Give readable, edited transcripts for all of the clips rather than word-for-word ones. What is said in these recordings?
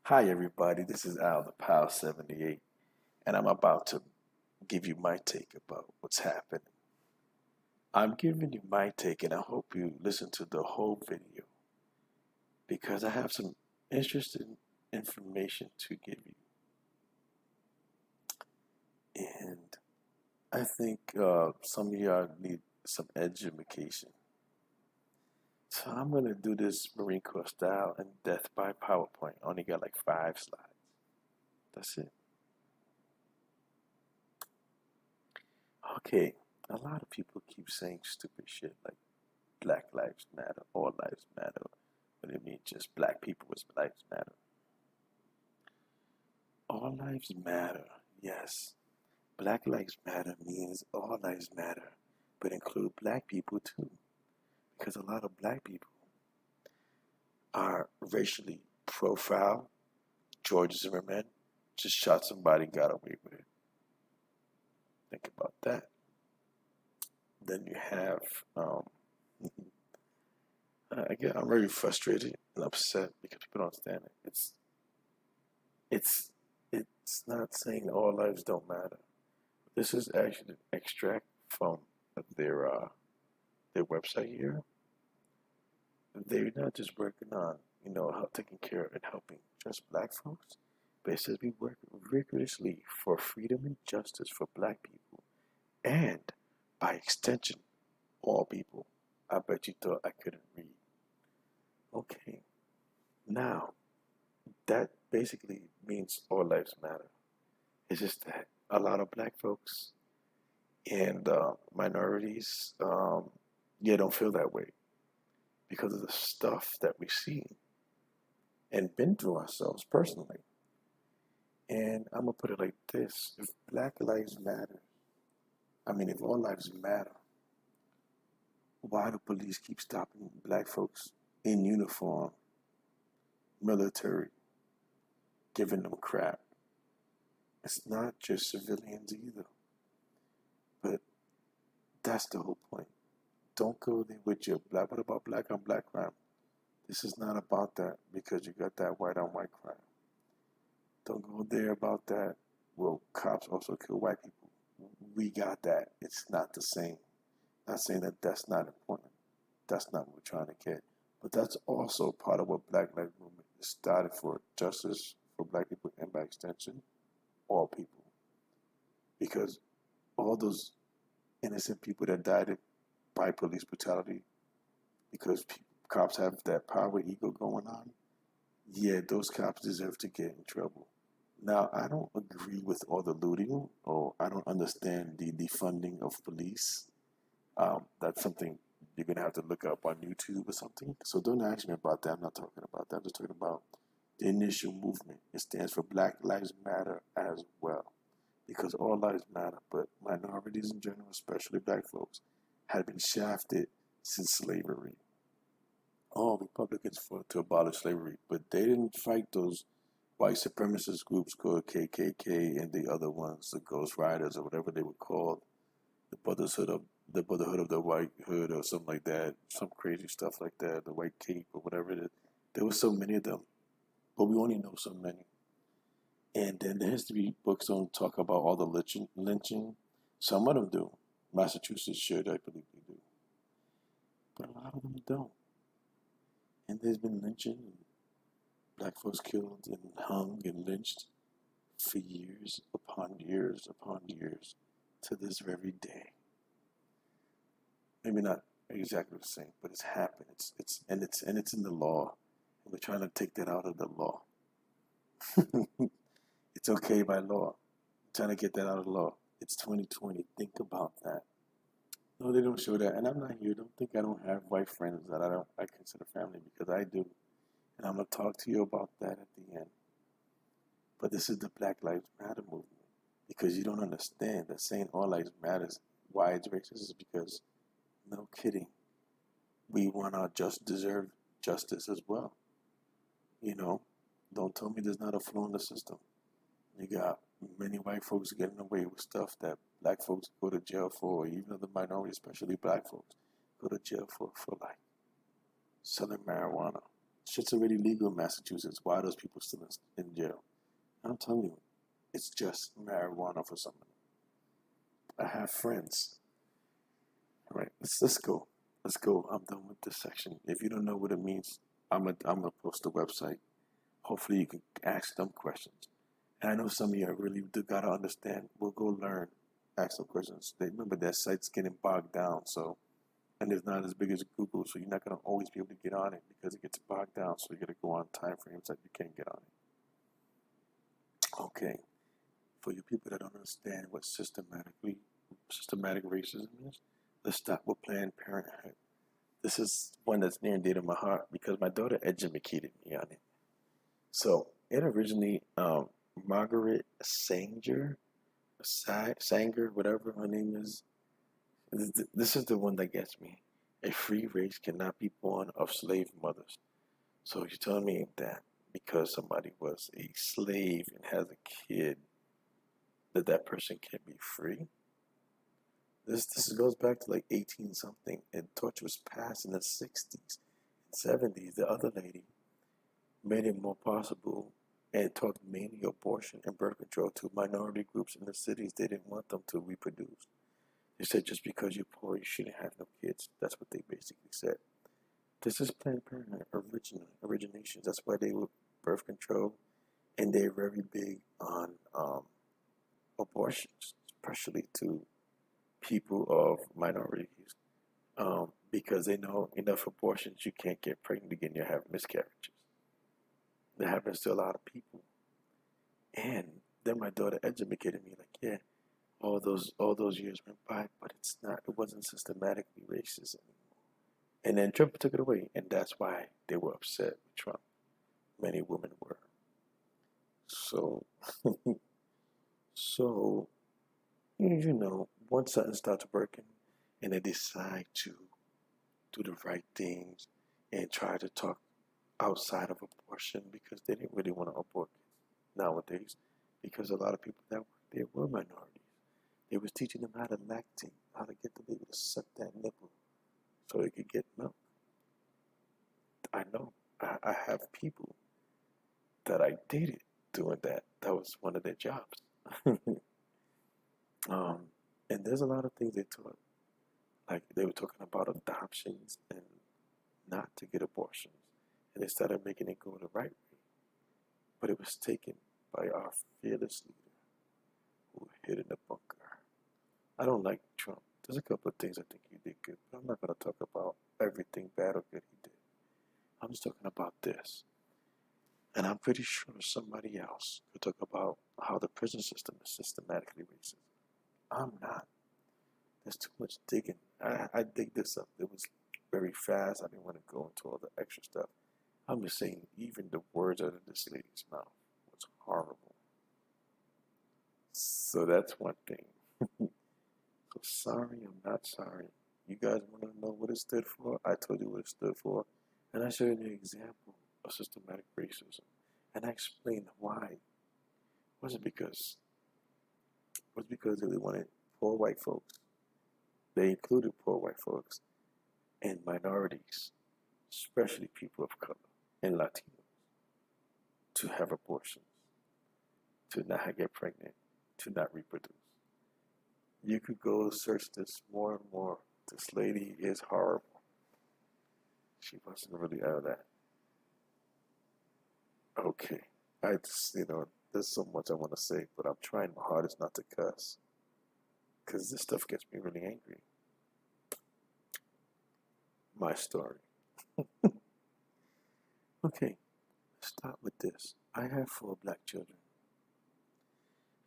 Hi, everybody. This is Al, the Pal 78, and I'm about to give you my take about what's happening. I'm giving you my take, and I hope you listen to the whole video because I have some interesting information to give you. And I think some of y'all need some edumacation. So I'm going to do this Marine Corps style and death by PowerPoint. I only got like 5 slides. That's it. Okay, a lot of people keep saying stupid shit like Black Lives Matter, all lives matter, but it means just black people as lives matter. All lives matter, yes. Black Lives Matter means all lives matter, but include black people too, because a lot of black people are racially profiled. George Zimmerman just shot somebody, got away with it. Think about that. Then you have, um, again, I'm very frustrated and upset because people don't understand it. It's it's not saying all lives don't matter. This is actually an extract from their uh, their website here. They're not just working on taking care and helping just black folks, but it says we work rigorously for freedom and justice for black people and by extension all people. I bet you thought I couldn't read. Okay, now that basically means all lives matter. It's just that a lot of black folks and minorities, yeah, don't feel that way because of the stuff that we see and been through ourselves personally. And I'm gonna put it like this: if Black lives matter, if all lives matter, why do police keep stopping black folks in uniform, military, giving them crap? It's not just civilians either, but that's the whole point. Don't go there with your black. What about black on black crime? This is not about that because you got that white on white crime. Don't go there about that. Well, cops also kill white people. We got that. It's not the same. Not saying that that's not important. That's not what we're trying to get. But that's also part of what Black Lives Movement is started for justice for black people and by extension, all people. Because all those innocent people that died by police brutality because cops have that power ego going on, yeah, those cops deserve to get in trouble. Now, I don't agree with all the looting, or I don't understand the defunding of police. That's something you're gonna have to look up on YouTube or something. So don't ask me about that. I'm not talking about that. I'm just talking about the initial movement. It stands for Black Lives Matter as well, because all lives matter. But minorities in general, especially black folks, had been shafted since slavery. All Republicans fought to abolish slavery, but they didn't fight those white supremacist groups called KKK and the other ones, the Ghost Riders or whatever they were called, the Brotherhood of the White Hood or something like that, some crazy stuff like that, the White Cape or whatever it is. There were so many of them, but we only know so many. And then the history books don't talk about all the lynching. Some of them do. Massachusetts should, I believe they do, but a lot of them don't. And there's been lynching and black folks killed and hung and lynched for years upon years upon years to this very day. Maybe not exactly the same, but it's happened. It's in the law, and we're trying to take that out of the law. It's okay by law. I'm trying to get that out of the law. It's 2020. Think about that. No, they don't show that, and I'm not here. Don't think I don't have white friends that I consider family because I do, and I'm gonna talk to you about that at the end. But this is the Black Lives Matter movement because you don't understand that saying all lives matters. Why it's racist is because no kidding. We want our just deserved justice as well. You know, don't tell me there's not a flaw in the system. You got many white folks getting away with stuff that black folks go to jail for, or even the minority, especially black folks, go to jail for like selling marijuana, Shit's already legal in Massachusetts. Why are those people still in jail? I'm telling you, it's just marijuana for some of them. I have friends. All right, let's go. Let's go. I'm done with this section. If you don't know what it means, I'm gonna post the website. Hopefully, you can ask them questions. And I know some of you really do gotta understand. We'll go learn, ask some questions. Remember that site's getting bogged down, so and it's not as big as Google, so you're not gonna always be able to get on it because it gets bogged down. So you gotta go on time frames that you can't get on it. Okay, for you people that don't understand what systematic racism is, let's start with Planned Parenthood. This is one that's near and dear to my heart because my daughter educated me on it. So it originally, Margaret Sanger, whatever her name is. This is the one that gets me. A free race cannot be born of slave mothers. So you're telling me that because somebody was a slave and has a kid, that person can't be free? This goes back to like 18 something, and torture was passed in the 60s, 70s. The other lady made it more possible and taught mainly abortion and birth control to minority groups in the cities. They didn't want them to reproduce. They said just because you're poor, you shouldn't have no kids. That's what they basically said. This is Planned Parenthood originations. That's why they were birth control, and they're very big on abortions, especially to people of minorities, because they know enough abortions you can't get pregnant again. You have miscarriages. That happens to a lot of people. And then my daughter educated me, like, yeah, all those years went by, but it wasn't systematically racist anymore. And then Trump took it away, and that's why they were upset with Trump. Many women were. So, so once something starts working, and they decide to do the right things and try to talk outside of abortion because they didn't really want to abort kids nowadays, because a lot of people that worked there were minorities. They was teaching them how to lactate, how to get the baby to suck that nipple so they could get milk. I know. I have people that I dated doing that. That was one of their jobs. um, and there's a lot of things they taught. Like they were talking about adoptions and not to get abortions. And they started making it go the right way. But it was taken by our fearless leader who hid in the bunker. I don't like Trump. There's a couple of things I think he did good, but I'm not going to talk about everything bad or good he did. I'm just talking about this. And I'm pretty sure somebody else could talk about how the prison system is systematically racist. I'm not. There's too much digging. I dig this up. It was very fast. I didn't want to go into all the extra stuff. I'm just saying, even the words out of this lady's mouth was horrible. So that's one thing. So sorry, I'm not sorry. You guys want to know what it stood for? I told you what it stood for. And I showed you an example of systematic racism. And I explained why. Was it because they wanted poor white folks? They included poor white folks and minorities, especially people of color and Latinos, to have abortions, to not get pregnant, to not reproduce. You could go search this more and more. This lady is horrible. She wasn't really out of that. Okay. I just, there's so much I want to say, but I'm trying my hardest not to cuss. Because this stuff gets me really angry. My story. Okay, let's start with this. I have 4 black children.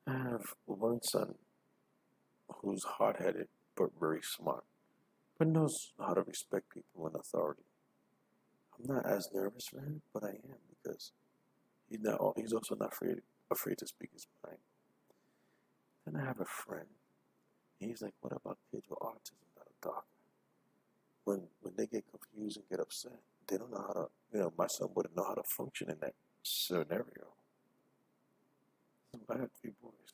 I have one son who's hard-headed but very smart, but knows how to respect people in authority. I'm not as nervous for him, but I am because he's also not afraid to speak his mind. Then I have a friend. He's like, what about kids with autism that are darker? When they get confused and get upset, they don't know how to, my son wouldn't know how to function in that scenario. I have 3 boys.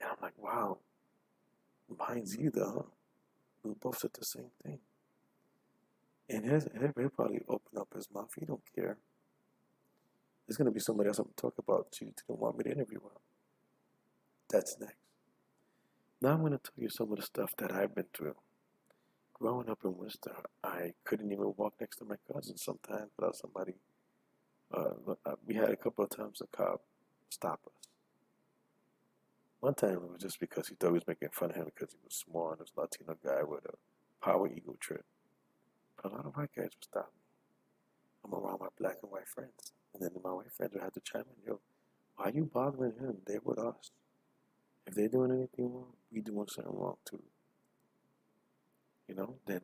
And I'm like, wow, mine's either, huh? We both said the same thing. And he'll probably open up his mouth. He don't care. There's gonna be somebody else I'm gonna talk about you don't want me to interview her. That's next. Now I'm gonna tell you some of the stuff that I've been through. Growing up in Worcester, I couldn't even walk next to my cousin sometimes without somebody. We had a couple of times a cop stop us. One time it was just because he thought we was making fun of him because he was small and was a Latino guy with a power ego trip. But a lot of white guys would stop me. I'm around my black and white friends. And then my white friends would have to chime in, yo, why are you bothering him? They're with us. If they're doing anything wrong, we doing something wrong too. Then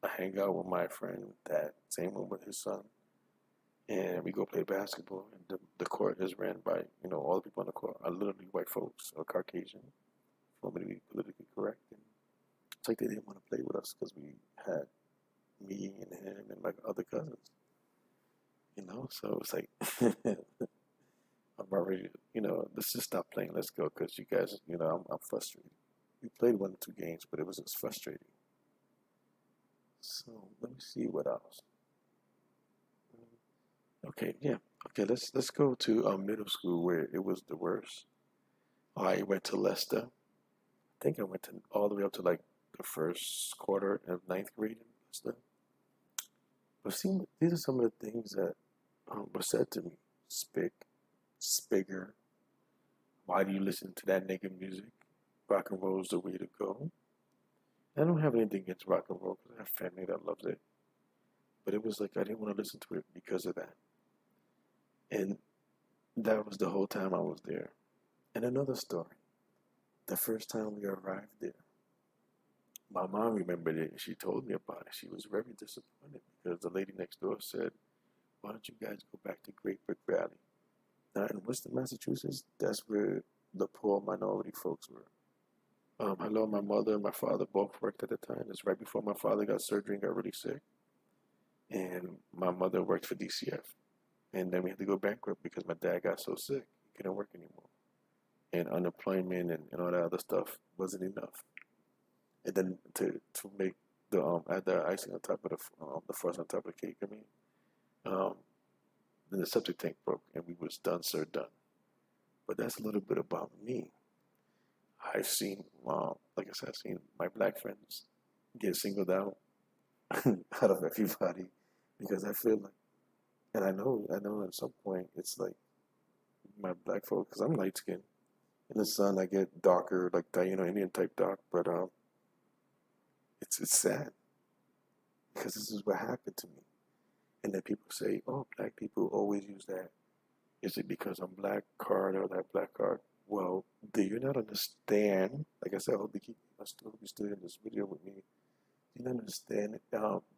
I hang out with my friend, that same one with his son, and we go play basketball. And the court is ran by, all the people on the court are literally white folks or Caucasian, for me to be politically correct. And it's like they didn't want to play with us because we had me and him and like other cousins, So it's like, I'm already, let's just stop playing. Let's go because you guys, I'm frustrated. We played 1 or 2 games, but it was just frustrating. So let me see what else. Okay, yeah. Okay, let's go to middle school where it was the worst. I went to Leicester. I think I went to all the way up to like the first quarter of 9th grade in Leicester. But see, these are some of the things that were said to me. Spigger. Why do you listen to that nigga music? Rock and roll is the way to go. I don't have anything against rock and roll because I have family that loves it. But it was like I didn't want to listen to it because of that. And that was the whole time I was there. And another story. The first time we arrived there, my mom remembered it and she told me about it. She was very disappointed because the lady next door said, why don't you guys go back to Great Brick Valley? Now in Worcester, Massachusetts, that's where the poor minority folks were. I know my mother and my father both worked at the time. It's right before my father got surgery and got really sick. And my mother worked for DCF. And then we had to go bankrupt because my dad got so sick. He couldn't work anymore. And unemployment and all that other stuff wasn't enough. And then to make add the icing on top of the frosting on top of the cake, then the septic tank broke and we was done, sir, done. But that's a little bit about me. I've seen, like I said, I've seen my black friends get singled out out of everybody because I feel like, and I know at some point it's like my black folks, because I'm light skinned. In the sun, I get darker, like Indian type dark, but it's sad because this is what happened to me. And then people say, "Oh, black people always use that. Is it because I'm black card or that black card?" Well, do you not understand? Like I said, I hope you still in this video with me. Do you not understand?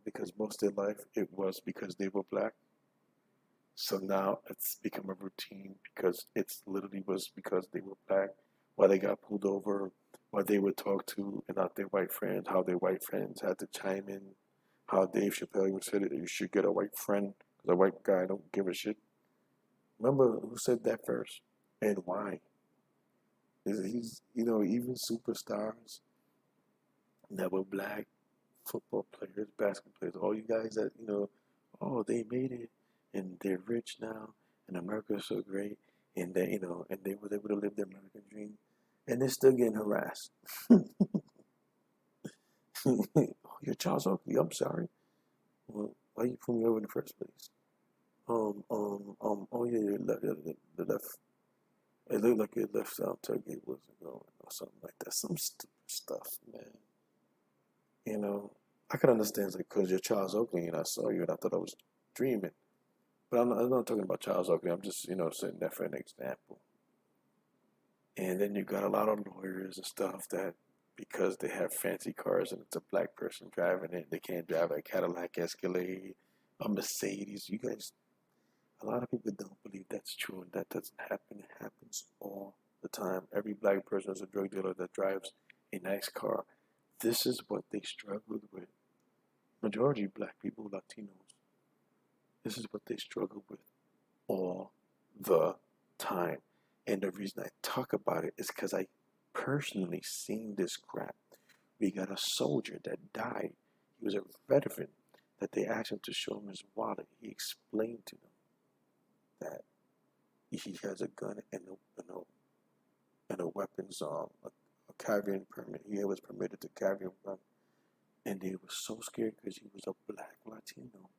Because most of their life it was because they were black. So now it's become a routine because it's literally was because they were black, why they got pulled over, what they would talk to and not their white friends, how their white friends had to chime in, how Dave Chappelle said it, you should get a white friend because a white guy don't give a shit. Remember who said that first and why? He's, even superstars that were black, football players, basketball players, all you guys that, oh, they made it and they're rich now and America's so great and they, and they was able to live their American dream and they're still getting harassed. Oh, you're Charles Oakley, I'm sorry. Well, why you put me over in the first place? Oh yeah, the left. It looked like it left tailgate wasn't going or something like that. Some stupid stuff, man. I could understand like because you're Charles Oakley and I saw you and I thought I was dreaming. But I'm not talking about Charles Oakley. I'm just setting that for an example. And then you got a lot of lawyers and stuff that because they have fancy cars and it's a black person driving it, they can't drive a Cadillac Escalade, a Mercedes. You guys, a lot of people don't believe that's true and that doesn't happen. It happens all the time. Every black person is a drug dealer that drives a nice car. This is what they struggled with. Majority of black people, Latinos, this is what they struggle with all the time. And the reason I talk about it is because I personally seen this crap. We got a soldier that died. He was a veteran that they asked him to show him his wallet. He explained to them that he has a gun and a weapons a carrying permit. He was permitted to carry a gun, and they were so scared because he was a black Latino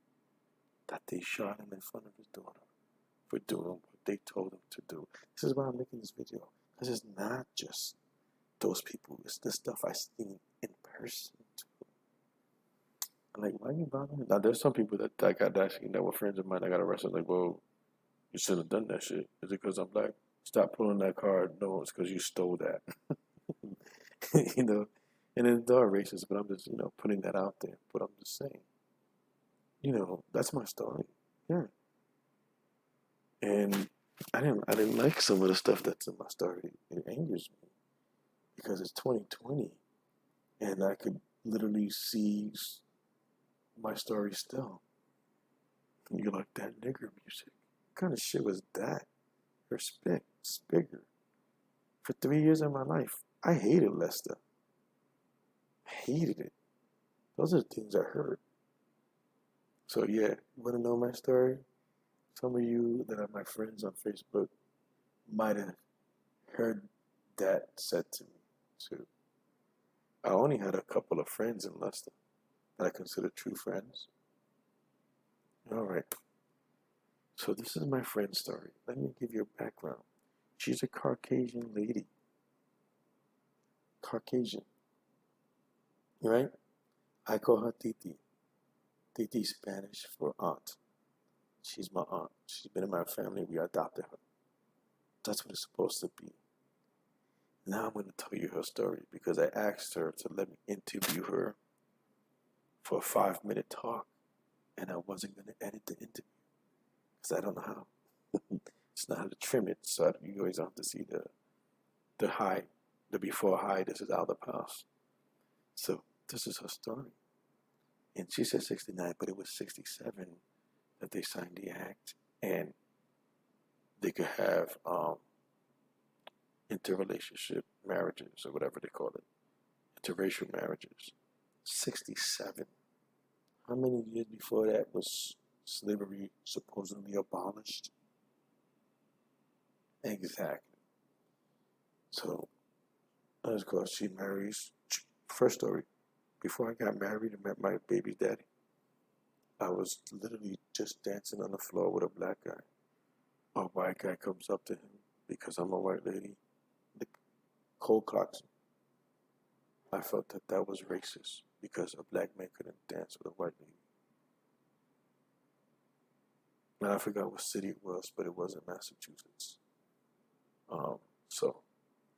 that they shot him in front of his daughter for doing what they told him to do. This is why I'm making this video, because it's not just those people. It's the stuff I seen in person too. I'm like, why are you bothering? Now there's some people that that were friends of mine that got arrested. Like, well, you should have done that shit. Is it because I'm black? Stop pulling that card. No, it's because you stole that. you know, and it's all racist, but I'm just putting that out there. But I'm just saying, that's my story. Yeah, and I didn't like some of the stuff that's in my story. It angers me because it's 2020, and I could literally see my story still. And you're like, that nigger music. What kind of shit was that? Or Spigger. For 3 years of my life, I hated Lester. Hated it. Those are the things I heard. So yeah, you want to know my story? Some of you that are my friends on Facebook might have heard that said to me too. I only had a couple of friends in Leicester that I consider true friends. All right. So this is my friend's story. Let me give you a background. She's a Caucasian lady. Caucasian. Right? I call her Titi. Titi is Spanish for aunt. She's my aunt. She's been in my family. We adopted her. That's what it's supposed to be. Now I'm going to tell you her story because I asked her to let me interview her for a 5-minute talk, and I wasn't going to edit the interview because I don't know how. It's not how to trim it, so you always have to see the high, the before high. This is out of the past. So this is her story, and she said 69, but it was 67 that they signed the act, and they could have interrelationship marriages or whatever they call it, interracial marriages. 67. How many years before that was slavery supposedly abolished? Exactly. So, of course, she marries. First story. Before I got married and met my baby's daddy, I was literally just dancing on the floor with a black guy. A white guy comes up to him because I'm a white lady. The cold cocks him. I felt that was racist because a black man couldn't dance with a white lady. And I forgot what city it was, but it was in Massachusetts. So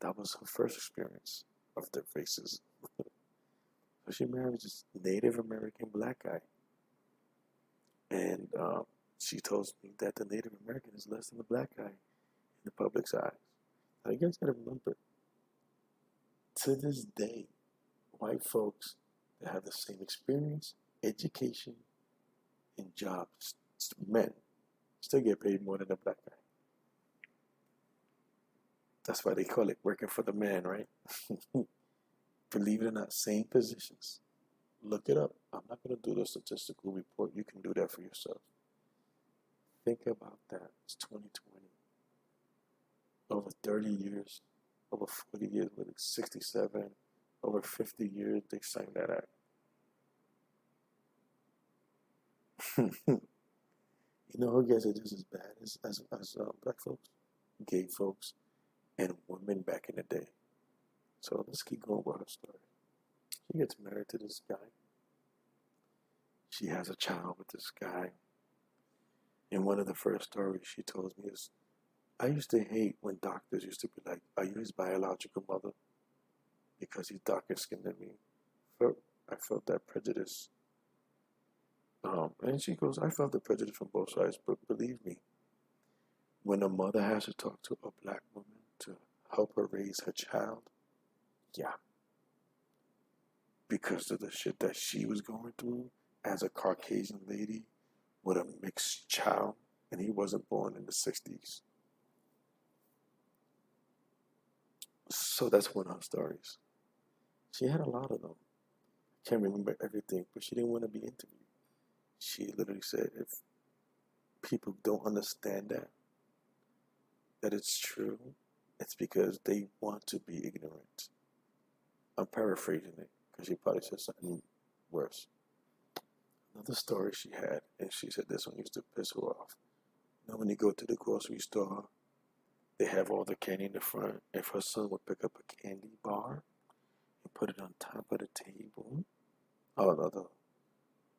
that was her first experience of the racism. So she married this Native American black guy. And she tells me that the Native American is less than the black guy in the public's eyes. Now, you guys gotta remember, to this day, white folks that have the same experience, education, and jobs, men, still get paid more than the black guy. That's why they call it working for the man, right? Believe it or not, same positions. Look it up. I'm not going to do the statistical report. You can do that for yourself. Think about that. It's 2020. Over 30 years, over 40 years, with 67, over 50 years, they signed that act. You know who gets it just as bad as black folks, gay folks, and women back in the day. So let's keep going with her story. She gets married to this guy. She has a child with this guy. And one of the first stories she told me is, I used to hate when doctors used to be like, are you his biological mother? Because he's darker skinned than me. I felt that prejudice. And she goes, I felt the prejudice from both sides, but believe me, when a mother has to talk to a black woman to help her raise her child, yeah. Because of the shit that she was going through as a Caucasian lady with a mixed child, and he wasn't born in the 60s. So that's one of her stories. She had a lot of them. Can't remember everything, but she didn't want to be interviewed. She literally said if people don't understand that it's true, it's because they want to be ignorant. I'm paraphrasing it because she probably said something worse. Another story she had, and she said this one used to piss her off. You know, when you go to the grocery store, they have all the candy in the front. If her son would pick up a candy bar and put it on top of the table, oh no,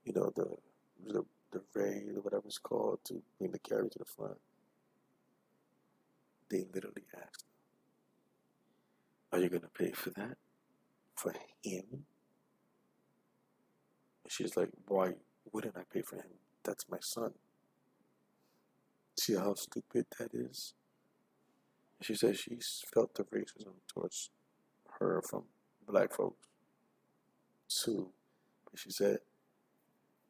you know the ray or whatever it's called to bring the carry to the front, they literally asked, "Are you gonna pay for that for him?" And she's like, "Why wouldn't I pay for him? That's my son." See how stupid that is? She said she felt the racism towards her from black folks too. But she said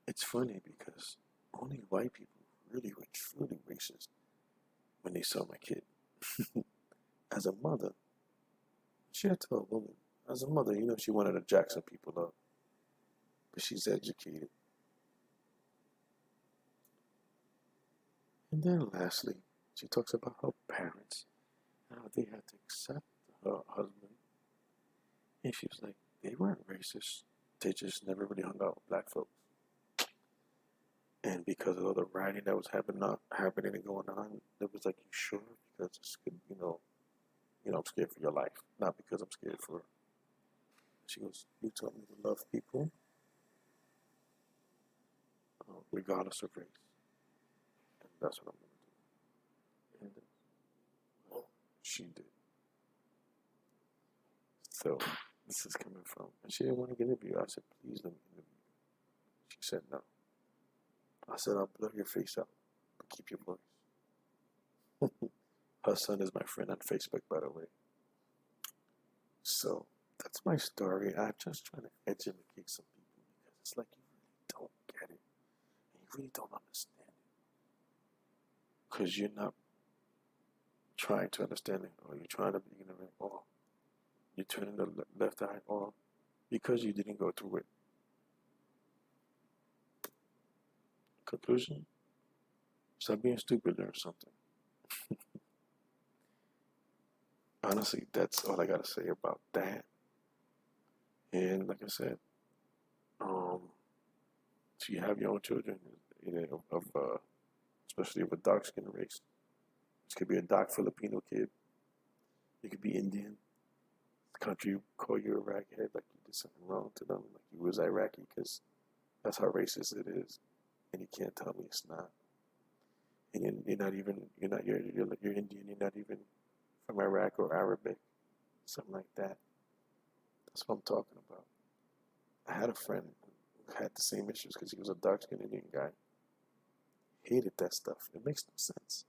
it's funny because only white people really were truly racist when they saw my kid. As a mother, she had to tell a woman, as a mother, you know, she wanted to jack some people up, but she's educated. And then lastly, she talks about her parents, how they had to accept her husband. And she was like, they weren't racist. They just never really hung out with black folks. And because of all the rioting that was happening and going on, it was like, you sure? Because it's good, I'm scared for your life, not because I'm scared for her. She goes, you taught me to love people, regardless of race. And that's what I'm going to do. And she did. So this is coming from, and she didn't want to get interviewed. I said, please let me interview you. She said, no. I said, I'll blur your face out, but keep your voice. Her son is my friend on Facebook, by the way. So that's my story. I'm just trying to educate some people because it's like you really don't get it. And you really don't understand it. Because you're not trying to understand it, or you're trying to be ignorant, or you're turning the left eye, or because you didn't go through it. Conclusion? Stop being stupid, learn something. Honestly, that's all I gotta say about that. And like I said, if you have your own children, especially of a dark skin race, this could be a dark Filipino kid. It could be Indian. The country call you a raghead like you did something wrong to them, like you was Iraqi, because that's how racist it is. And you can't tell me it's not. And you're not even, you're Indian, you're not even from Iraq or Arabic, something like that. That's what I'm talking about. I had a friend who had the same issues because he was a dark-skinned Indian guy. Hated that stuff. It makes no sense.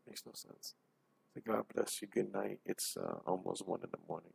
It makes no sense. So God bless you. Good night. It's almost 1 in the morning.